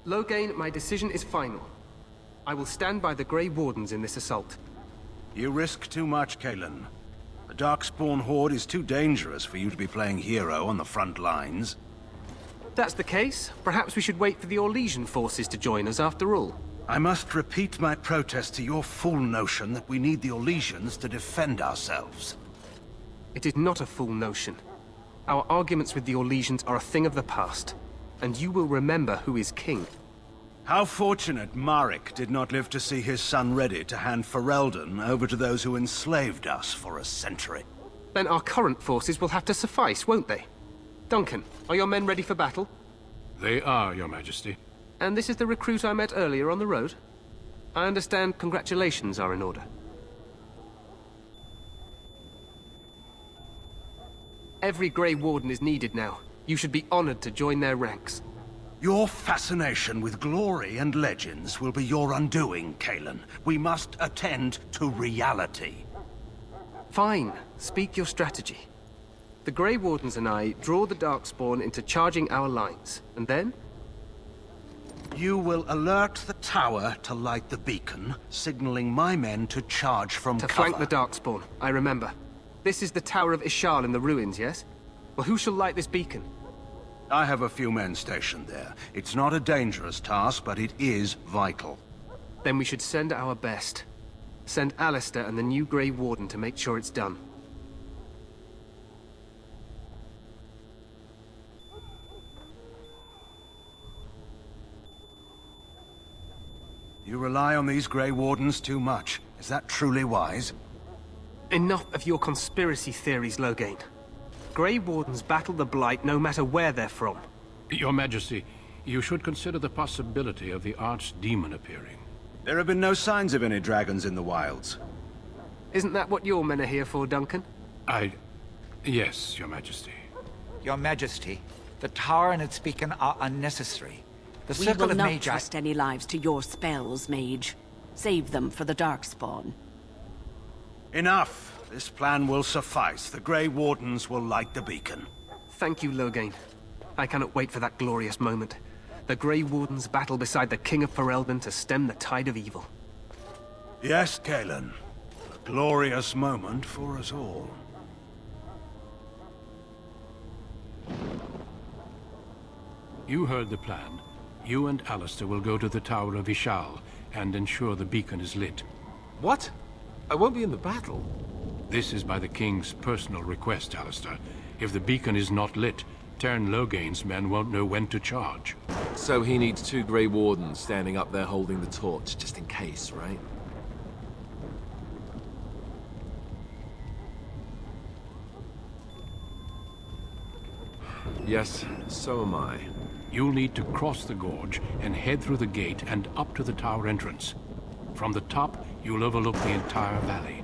Loghain, my decision is final. I will stand by the Grey Wardens in this assault. You risk too much, Kalen. The Darkspawn Horde is too dangerous for you to be playing hero on the front lines. If that's the case, perhaps we should wait for the Orlesian forces to join us after all. I must repeat my protest to your fool notion that we need the Orlesians to defend ourselves. It is not a fool notion. Our arguments with the Orlesians are a thing of the past, and you will remember who is king. How fortunate Marek did not live to see his son ready to hand Ferelden over to those who enslaved us for a century. Then our current forces will have to suffice, won't they? Duncan, are your men ready for battle? They are, Your Majesty. And this is the recruit I met earlier on the road? I understand congratulations are in order. Every Grey Warden is needed now. You should be honored to join their ranks. Your fascination with glory and legends will be your undoing, Kalen. We must attend to reality. Fine. Speak your strategy. The Grey Wardens and I draw the Darkspawn into charging our lines, and then? You will alert the tower to light the beacon, signaling my men to charge from cover. To flank the Darkspawn, I remember. This is the Tower of Ishal in the ruins, yes? Well, who shall light this beacon? I have a few men stationed there. It's not a dangerous task, but it is vital. Then we should send our best. Send Alistair and the new Grey Warden to make sure it's done. You rely on these Grey Wardens too much. Is that truly wise? Enough of your conspiracy theories, Loghain. Grey Wardens battle the Blight no matter where they're from. Your Majesty, you should consider the possibility of the Archdemon appearing. There have been no signs of any dragons in the wilds. Isn't that what your men are here for, Duncan? Yes, Your Majesty. Your Majesty, the tower and its beacon are unnecessary. The We Circle will of not Magi... trust any lives to your spells, Mage. Save them for the Darkspawn. Enough! This plan will suffice. The Grey Wardens will light the beacon. Thank you, Loghain. I cannot wait for that glorious moment. The Grey Wardens battle beside the King of Ferelden to stem the tide of evil. Yes, Kalen. A glorious moment for us all. You heard the plan. You and Alistair will go to the Tower of Ishal and ensure the beacon is lit. What? I won't be in the battle. This is by the King's personal request, Alistair. If the beacon is not lit, Tern Loghain's men won't know when to charge. So he needs 2 Grey Wardens standing up there holding the torch, just in case, right? Yes, so am I. You'll need to cross the gorge and head through the gate and up to the tower entrance. From the top, you'll overlook the entire valley.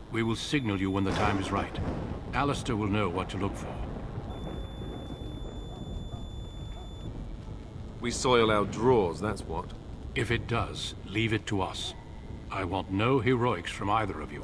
We will signal you when the time is right. Alistair will know what to look for. We soil our drawers, that's what. If it does, leave it to us. I want no heroics from either of you.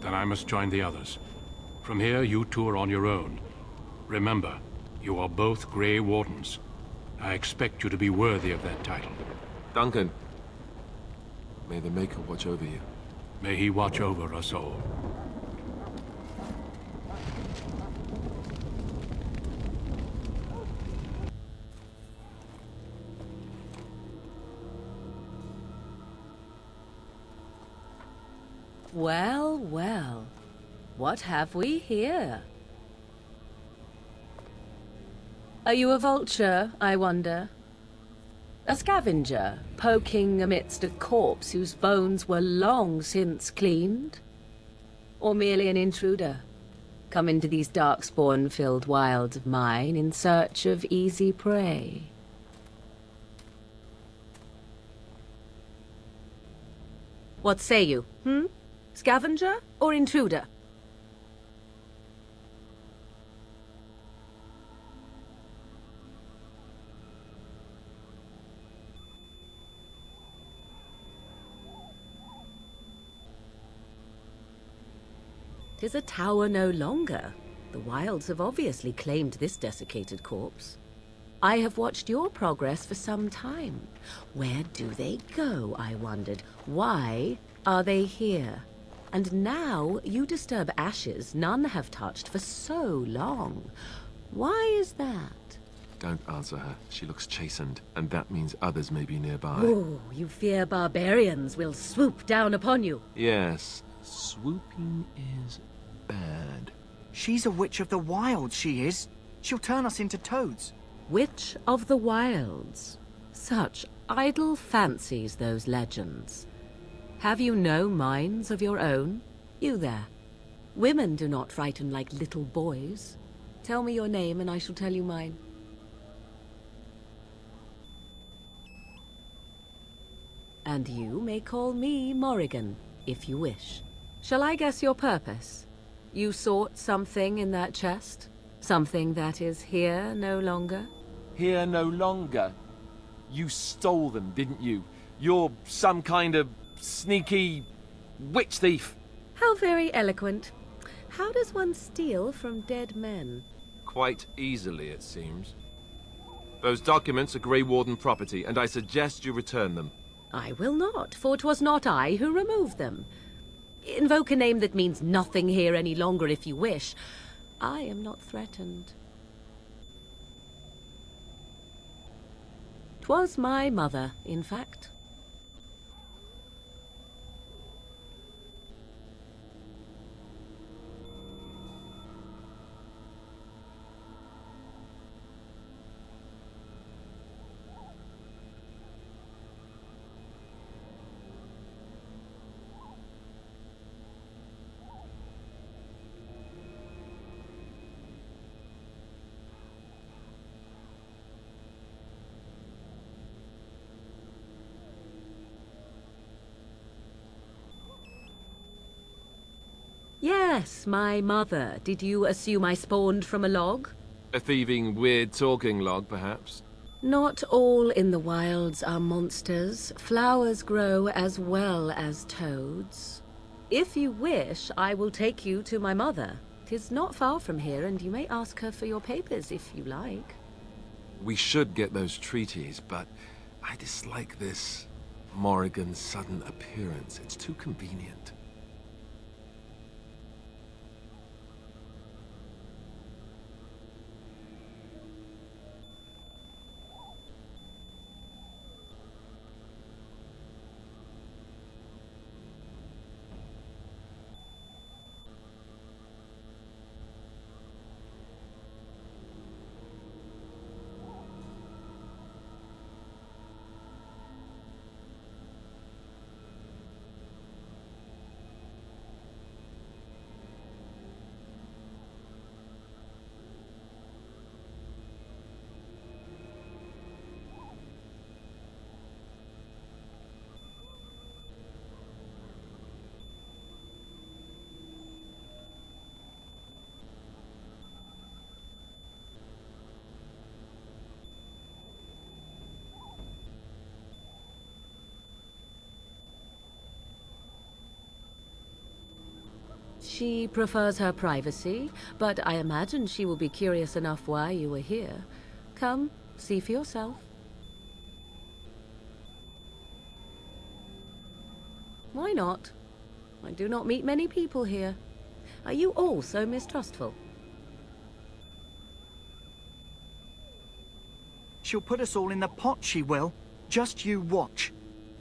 Then I must join the others. From here, you two are on your own. Remember, you are both Grey Wardens. I expect you to be worthy of that title. Duncan, may the Maker watch over you. May he watch over us all. Well, well. What have we here? Are you a vulture, I wonder? A scavenger, poking amidst a corpse whose bones were long since cleaned? Or merely an intruder, come into these darkspawn-filled wilds of mine in search of easy prey. What say you, Scavenger or intruder? Tis a tower no longer. The wilds have obviously claimed this desiccated corpse. I have watched your progress for some time. Where do they go, I wondered? Why are they here? And now you disturb ashes none have touched for so long. Why is that? Don't answer her. She looks chastened, and that means others may be nearby. Oh, you fear barbarians will swoop down upon you. Yes, swooping is bad. She's a witch of the wilds, she is. She'll turn us into toads. Witch of the Wilds. Such idle fancies, those legends. Have you no minds of your own? You there. Women do not frighten like little boys. Tell me your name and I shall tell you mine. And you may call me Morrigan, if you wish. Shall I guess your purpose? You sought something in that chest? Something that is here no longer? Here no longer. You stole them, didn't you? You're some kind of sneaky witch thief. How very eloquent. How does one steal from dead men? Quite easily, it seems. Those documents are Grey Warden property, and I suggest you return them. I will not, for 'twas not I who removed them. Invoke a name that means nothing here any longer if you wish. I am not threatened. 'Twas my mother, in fact. Yes, my mother. Did you assume I spawned from a log? A thieving, weird-talking log, perhaps? Not all in the wilds are monsters. Flowers grow as well as toads. If you wish, I will take you to my mother. 'Tis not far from here, and you may ask her for your papers if you like. We should get those treaties, but I dislike this Morrigan's sudden appearance. It's too convenient. She prefers her privacy, but I imagine she will be curious enough why you were here. Come, see for yourself. Why not? I do not meet many people here. Are you all so mistrustful? She'll put us all in the pot, she will. Just you watch.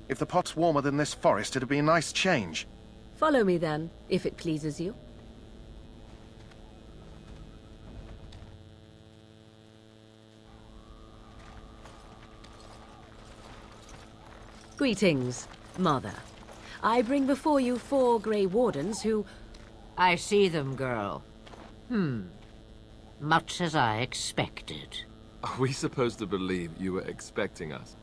If the pot's warmer than this forest, it'd be a nice change. Follow me then, if it pleases you. Greetings, Mother. I bring before you 4 Grey Wardens who... I see them, girl. Much as I expected. Are we supposed to believe you were expecting us?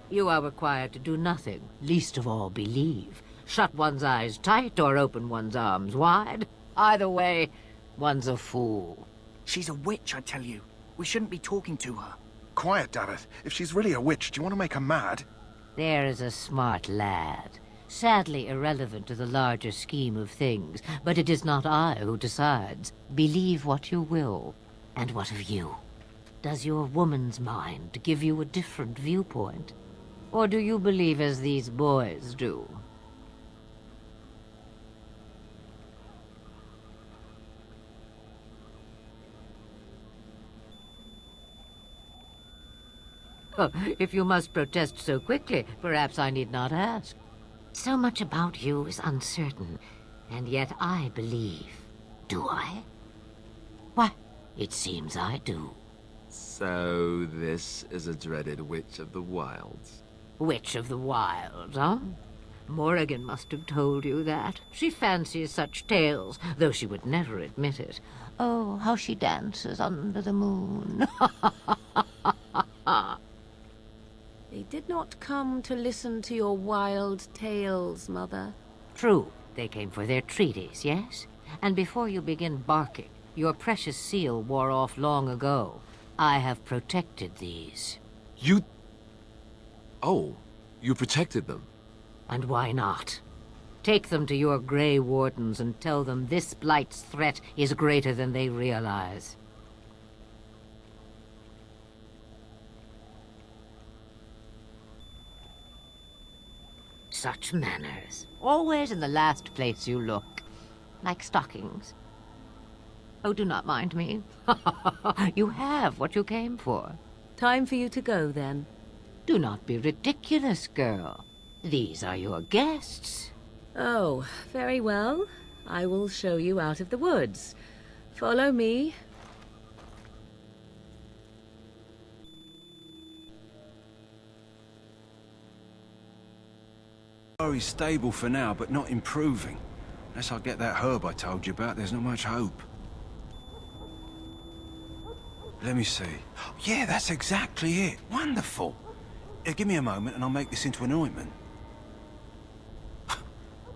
You are required to do nothing, least of all believe. Shut one's eyes tight or open one's arms wide. Either way, one's a fool. She's a witch, I tell you. We shouldn't be talking to her. Quiet, Davith. If she's really a witch, do you want to make her mad? There is a smart lad. Sadly irrelevant to the larger scheme of things, but it is not I who decides. Believe what you will. And what of you? Does your woman's mind give you a different viewpoint? Or do you believe as these boys do? Oh, if you must protest so quickly, perhaps I need not ask. So much about you is uncertain, and yet I believe. Do I? Why, it seems I do. So this is a dreaded Witch of the Wilds. Witch of the Wild, huh? Morrigan must have told you that. She fancies such tales, though she would never admit it. Oh, how she dances under the moon. They did not come to listen to your wild tales, Mother. True, they came for their treaties, yes? And before you begin barking, your precious seal wore off long ago. I have protected these. You... Oh, you protected them? And why not? Take them to your Grey Wardens and tell them this Blight's threat is greater than they realize. Such manners. Always in the last place you look. Like stockings. Oh, do not mind me. You have what you came for. Time for you to go, then. Do not be ridiculous, girl. These are your guests. Oh, very well. I will show you out of the woods. Follow me. Very stable for now, but not improving. Unless I get that herb I told you about, there's not much hope. Let me see. Yeah, that's exactly it. Wonderful. Give me a moment and I'll make this into an ointment.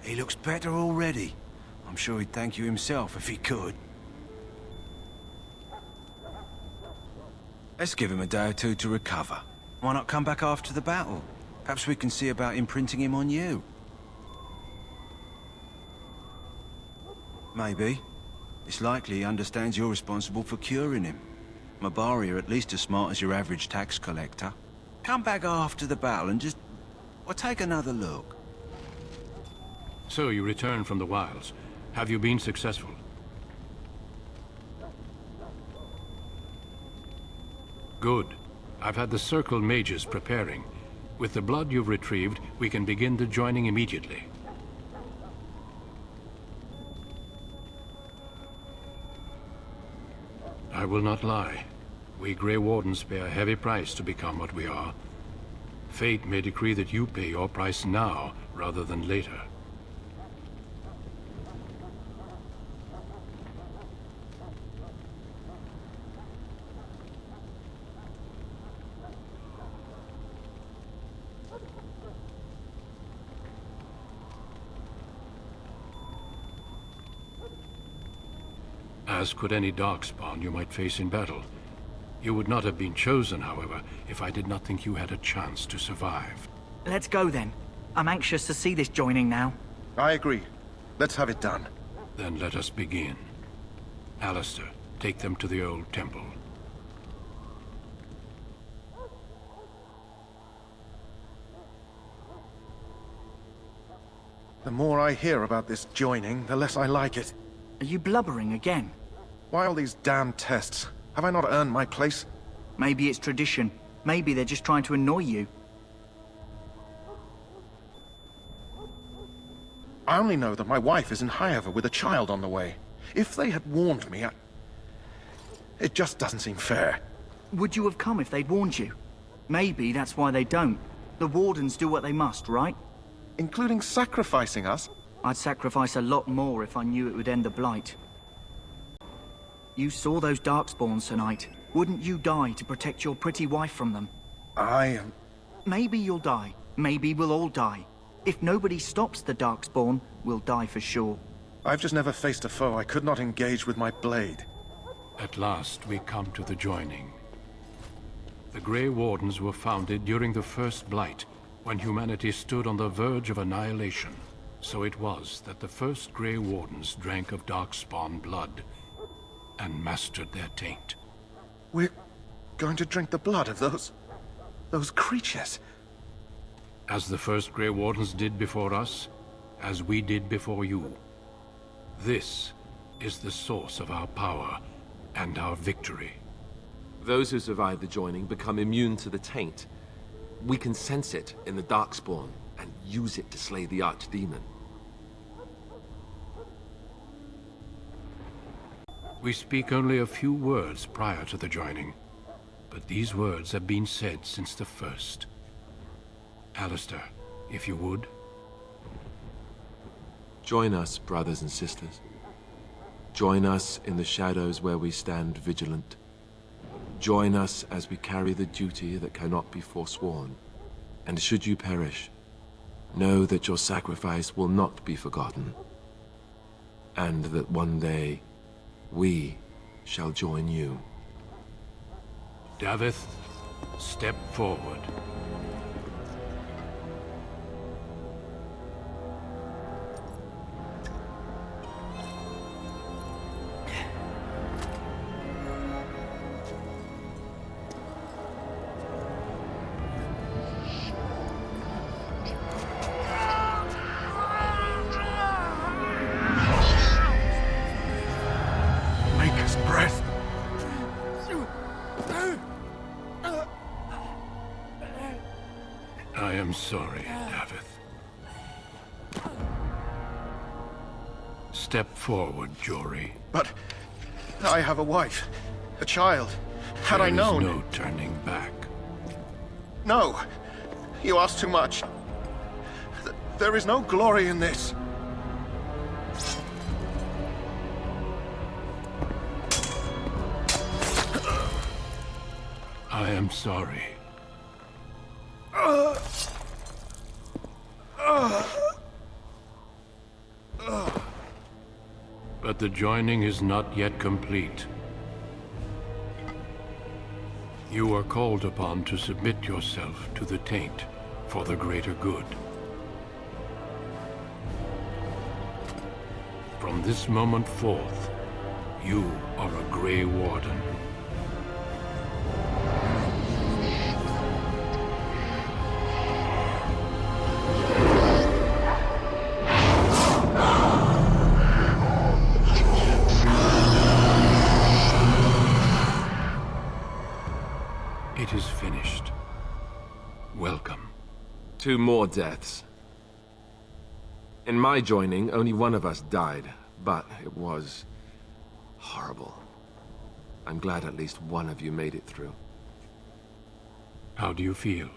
He looks better already. I'm sure he'd thank you himself if he could. Let's give him a day or two to recover. Why not come back after the battle? Perhaps we can see about imprinting him on you. Maybe. It's likely he understands you're responsible for curing him. Mabari are at least as smart as your average tax collector. Come back after the battle and just... well, take another look. So you returned from the wilds. Have you been successful? Good. I've had the Circle mages preparing. With the blood you've retrieved, we can begin the joining immediately. I will not lie. We Grey Wardens pay a heavy price to become what we are. Fate may decree that you pay your price now, rather than later. As could any darkspawn you might face in battle. You would not have been chosen, however, if I did not think you had a chance to survive. Let's go then. I'm anxious to see this joining now. I agree. Let's have it done. Then let us begin. Alistair, take them to the old temple. The more I hear about this joining, the less I like it. Are you blubbering again? Why all these damn tests? Have I not earned my place? Maybe it's tradition. Maybe they're just trying to annoy you. I only know that my wife is in Highover with a child on the way. If they had warned me, it just doesn't seem fair. Would you have come if they'd warned you? Maybe that's why they don't. The Wardens do what they must, right? Including sacrificing us? I'd sacrifice a lot more if I knew it would end the Blight. You saw those Darkspawns tonight. Wouldn't you die to protect your pretty wife from them? I am... Maybe you'll die. Maybe we'll all die. If nobody stops the Darkspawn, we'll die for sure. I've just never faced a foe I could not engage with my blade. At last, we come to the joining. The Grey Wardens were founded during the First Blight, when humanity stood on the verge of annihilation. So it was that the first Grey Wardens drank of Darkspawn blood and mastered their taint. We're going to drink the blood of those creatures. As the first Grey Wardens did before us, as we did before you. This is the source of our power and our victory. Those who survive the joining become immune to the taint. We can sense it in the Darkspawn and use it to slay the Archdemon. We speak only a few words prior to the joining, but these words have been said since the first. Alistair, if you would. Join us, brothers and sisters. Join us in the shadows where we stand vigilant. Join us as we carry the duty that cannot be forsworn. And should you perish, know that your sacrifice will not be forgotten. And that one day, we shall join you. Davith, step forward. I am sorry, Davith. Step forward, Jory. But I have a wife, a child. Had I known... There is no turning back. No, you ask too much. There is no glory in this. I am sorry. But the joining is not yet complete. You are called upon to submit yourself to the taint for the greater good. From this moment forth, you are a Grey Warden. It is finished. Welcome. 2 more deaths. In my joining, only one of us died, but it was horrible. I'm glad at least one of you made it through. How do you feel?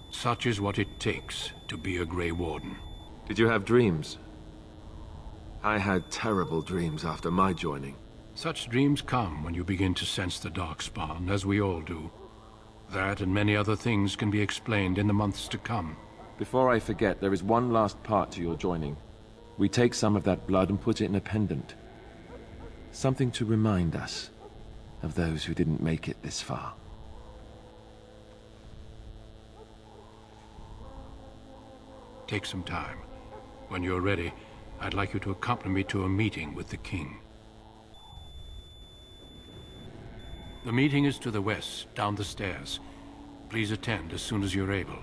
Such is what it takes to be a Grey Warden. Did you have dreams? I had terrible dreams after my joining. Such dreams come when you begin to sense the Darkspawn, as we all do. That and many other things can be explained in the months to come. Before I forget, there is one last part to your joining. We take some of that blood and put it in a pendant. Something to remind us of those who didn't make it this far. Take some time. When you're ready, I'd like you to accompany me to a meeting with the King. The meeting is to the west, down the stairs. Please attend as soon as you're able.